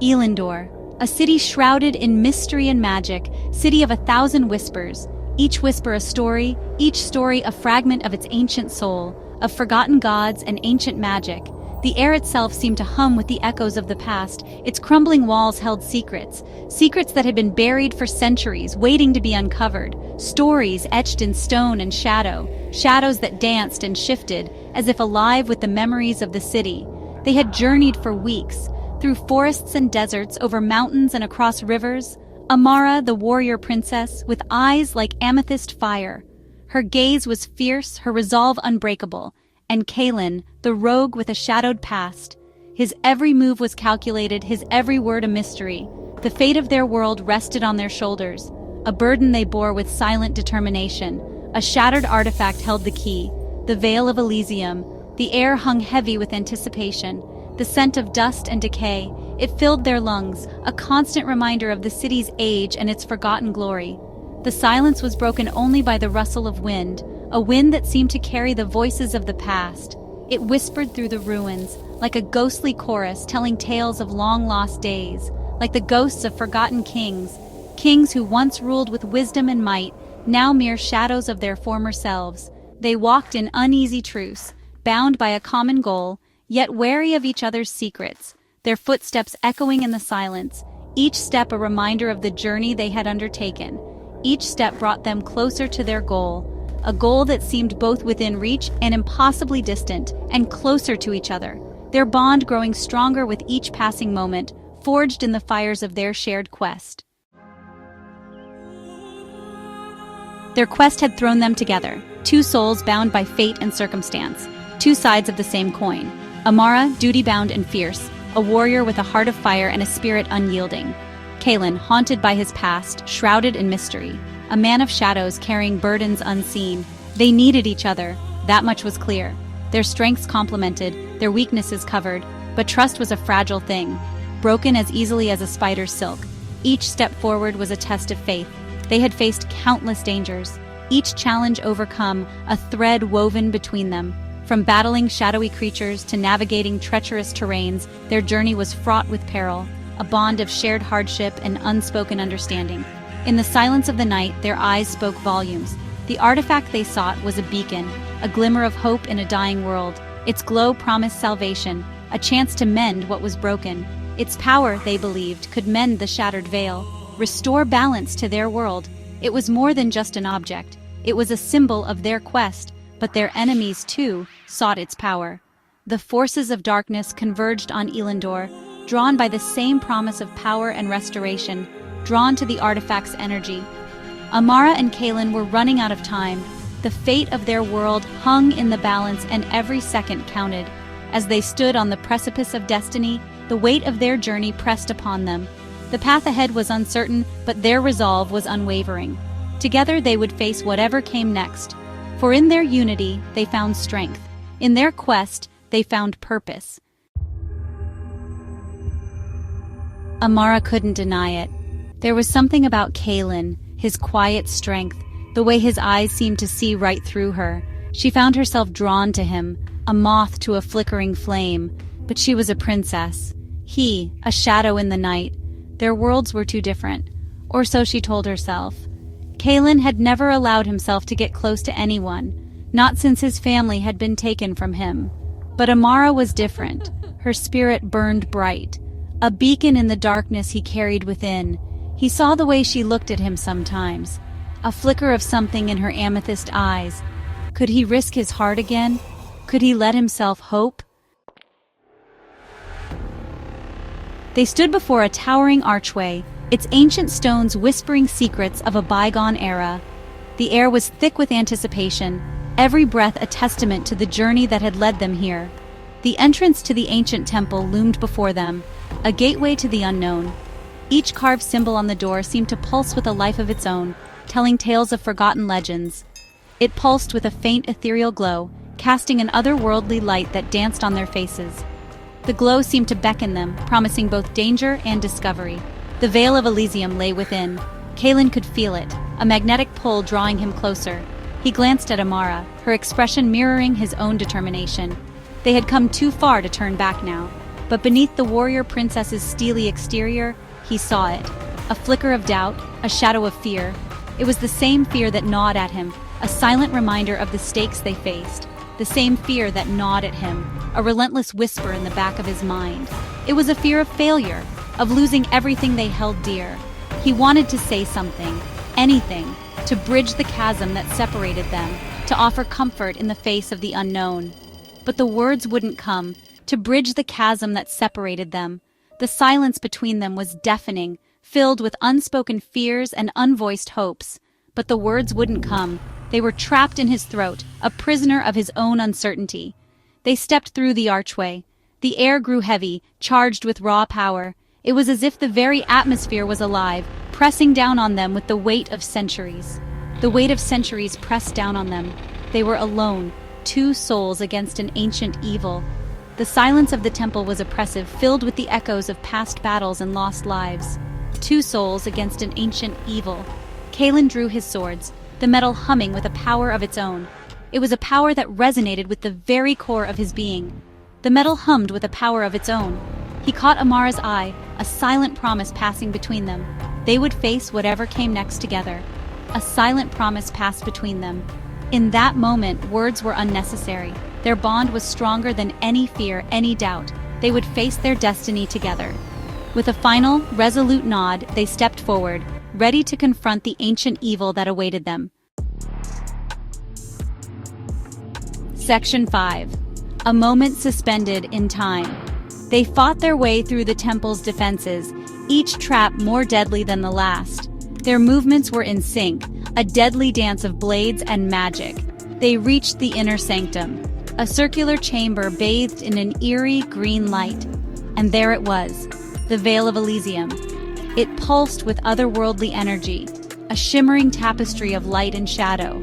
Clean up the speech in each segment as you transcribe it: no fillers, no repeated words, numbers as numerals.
Elyndor, a city shrouded in mystery and magic, city of 1,000 whispers, each whisper a story, each story a fragment of its ancient soul, of forgotten gods and ancient magic. The air itself seemed to hum with the echoes of the past. Its crumbling walls held secrets, secrets that had been buried for centuries, waiting to be uncovered, stories etched in stone and shadow, shadows that danced and shifted, as if alive with the memories of the city. They had journeyed for weeks, through forests and deserts, over mountains and across rivers. Amara, the warrior princess, with eyes like amethyst fire. Her gaze was fierce, her resolve unbreakable. And Kaelen, the rogue with a shadowed past. His every move was calculated, his every word a mystery. The fate of their world rested on their shoulders, a burden they bore with silent determination. A shattered artifact held the key, the veil of Elysium. The air hung heavy with anticipation. The scent of dust and decay, it filled their lungs, a constant reminder of the city's age and its forgotten glory. The silence was broken only by the rustle of wind, a wind that seemed to carry the voices of the past. It whispered through the ruins, like a ghostly chorus telling tales of long-lost days, like the ghosts of forgotten kings, kings who once ruled with wisdom and might, now mere shadows of their former selves. They walked in uneasy truce, bound by a common goal, yet wary of each other's secrets, their footsteps echoing in the silence, each step a reminder of the journey they had undertaken. Each step brought them closer to their goal, a goal that seemed both within reach and impossibly distant, and closer to each other, their bond growing stronger with each passing moment, forged in the fires of their shared quest. Their quest had thrown them together, two souls bound by fate and circumstance, two sides of the same coin. Amara, duty-bound and fierce, a warrior with a heart of fire and a spirit unyielding. Kaelen, haunted by his past, shrouded in mystery, a man of shadows carrying burdens unseen. They needed each other, that much was clear. Their strengths complemented, their weaknesses covered, but trust was a fragile thing, broken as easily as a spider's silk. Each step forward was a test of faith. They had faced countless dangers, each challenge overcome, a thread woven between them. From battling shadowy creatures to navigating treacherous terrains, their journey was fraught with peril, a bond of shared hardship and unspoken understanding. In the silence of the night, their eyes spoke volumes. The artifact they sought was a beacon, a glimmer of hope in a dying world. Its glow promised salvation, a chance to mend what was broken. Its power, they believed, could mend the shattered veil, restore balance to their world. It was more than just an object. It was a symbol of their quest, but their enemies, too, sought its power. The forces of darkness converged on Elyndor, drawn by the same promise of power and restoration, drawn to the artifact's energy. Amara and Kaelen were running out of time. The fate of their world hung in the balance, and every second counted. As they stood on the precipice of destiny, the weight of their journey pressed upon them. The path ahead was uncertain, but their resolve was unwavering. Together they would face whatever came next. For in their unity, they found strength. In their quest, they found purpose. Amara couldn't deny it. There was something about Kaelen, his quiet strength, the way his eyes seemed to see right through her. She found herself drawn to him, a moth to a flickering flame. But she was a princess. He, a shadow in the night. Their worlds were too different. Or so she told herself. Kaelen had never allowed himself to get close to anyone, not since his family had been taken from him. But Amara was different. Her spirit burned bright, a beacon in the darkness he carried within. He saw the way she looked at him sometimes, a flicker of something in her amethyst eyes. Could he risk his heart again? Could he let himself hope? They stood before a towering archway, its ancient stones whispering secrets of a bygone era. The air was thick with anticipation, every breath a testament to the journey that had led them here. The entrance to the ancient temple loomed before them, a gateway to the unknown. Each carved symbol on the door seemed to pulse with a life of its own, telling tales of forgotten legends. It pulsed with a faint ethereal glow, casting an otherworldly light that danced on their faces. The glow seemed to beckon them, promising both danger and discovery. The veil of Elysium lay within. Kaelen could feel it, a magnetic pull drawing him closer. He glanced at Amara, her expression mirroring his own determination. They had come too far to turn back now. But beneath the warrior princess's steely exterior, he saw it. A flicker of doubt, a shadow of fear. It was the same fear that gnawed at him, a silent reminder of the stakes they faced. The same fear that gnawed at him, a relentless whisper in the back of his mind. It was a fear of failure, of losing everything they held dear. He wanted to say something, anything, to bridge the chasm that separated them, to offer comfort in the face of the unknown. But the words wouldn't come, to bridge the chasm that separated them. The silence between them was deafening, filled with unspoken fears and unvoiced hopes. But the words wouldn't come. They were trapped in his throat, a prisoner of his own uncertainty. They stepped through the archway. The air grew heavy, charged with raw power. It was as if the very atmosphere was alive, pressing down on them with the weight of centuries. The weight of centuries pressed down on them. They were alone, two souls against an ancient evil. The silence of the temple was oppressive, filled with the echoes of past battles and lost lives. Two souls against an ancient evil. Kaelen drew his swords, the metal humming with a power of its own. It was a power that resonated with the very core of his being. The metal hummed with a power of its own. He caught Amara's eye, a silent promise passing between them. They would face whatever came next together. A silent promise passed between them. In that moment, words were unnecessary. Their bond was stronger than any fear, any doubt. They would face their destiny together. With a final, resolute nod, they stepped forward, ready to confront the ancient evil that awaited them. Section 5. A moment suspended in time. They fought their way through the temple's defenses, each trap more deadly than the last. Their movements were in sync, a deadly dance of blades and magic. They reached the inner sanctum, a circular chamber bathed in an eerie green light. And there it was, the Veil of Elysium. It pulsed with otherworldly energy, a shimmering tapestry of light and shadow.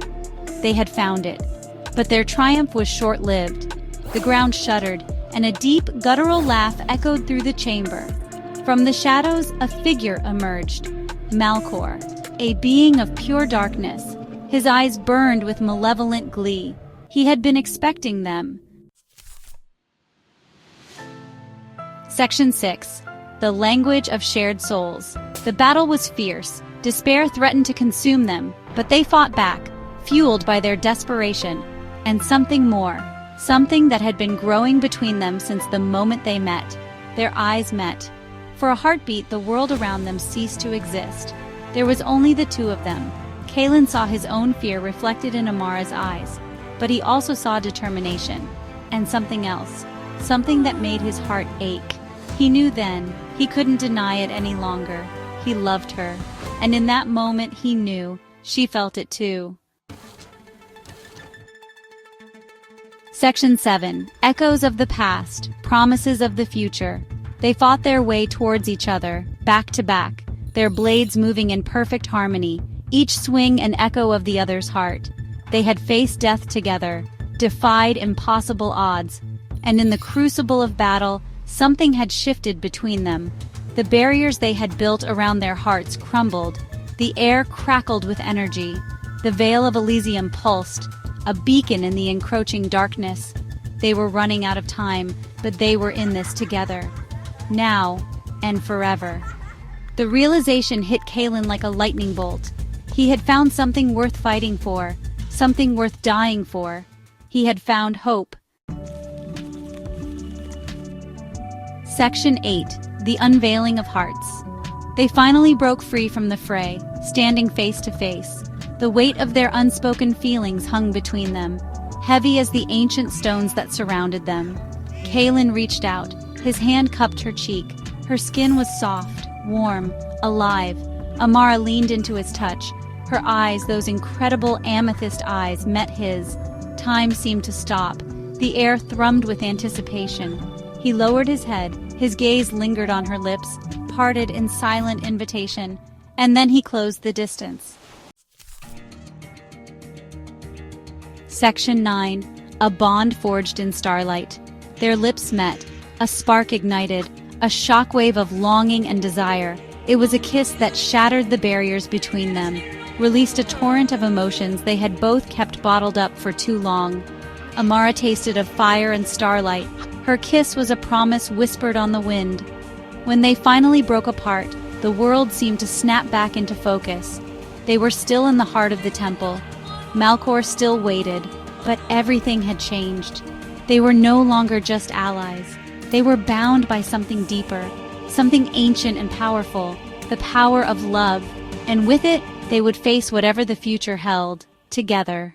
They had found it. But their triumph was short-lived. The ground shuddered, and a deep, guttural laugh echoed through the chamber. From the shadows, a figure emerged. Malcor, a being of pure darkness. His eyes burned with malevolent glee. He had been expecting them. Section 6. The Language of Shared Souls. The battle was fierce. Despair threatened to consume them, but they fought back, fueled by their desperation. And something more. Something that had been growing between them since the moment they met. Their eyes met. For a heartbeat, the world around them ceased to exist. There was only the two of them. Kaelen saw his own fear reflected in Amara's eyes, but he also saw determination. And something else. Something that made his heart ache. He knew then, he couldn't deny it any longer. He loved her. And in that moment he knew, she felt it too. Section 7. Echoes of the past, promises of the future. They fought their way towards each other, back to back, their blades moving in perfect harmony, each swing an echo of the other's heart. They had faced death together, defied impossible odds, and in the crucible of battle, something had shifted between them. The barriers they had built around their hearts crumbled. The air crackled with energy. The Veil of Elysium pulsed, a beacon in the encroaching darkness. They were running out of time, but they were in this together. Now and forever. The realization hit Kaelen like a lightning bolt. He had found something worth fighting for, something worth dying for. He had found hope. Section 8. The Unveiling of Hearts. They finally broke free from the fray, standing face to face. The weight of their unspoken feelings hung between them, heavy as the ancient stones that surrounded them. Kaelen reached out. His hand cupped her cheek. Her skin was soft, warm, alive. Amara leaned into his touch. Her eyes, those incredible amethyst eyes, met his. Time seemed to stop. The air thrummed with anticipation. He lowered his head. His gaze lingered on her lips, parted in silent invitation, and then he closed the distance. Section 9. A bond forged in starlight. Their lips met. A spark ignited. A shockwave of longing and desire. It was a kiss that shattered the barriers between them, released a torrent of emotions they had both kept bottled up for too long. Amara tasted of fire and starlight. Her kiss was a promise whispered on the wind. When they finally broke apart, the world seemed to snap back into focus. They were still in the heart of the temple. Malcor still waited, but everything had changed. They were no longer just allies. They were bound by something deeper, something ancient and powerful, the power of love, and with it, they would face whatever the future held, together.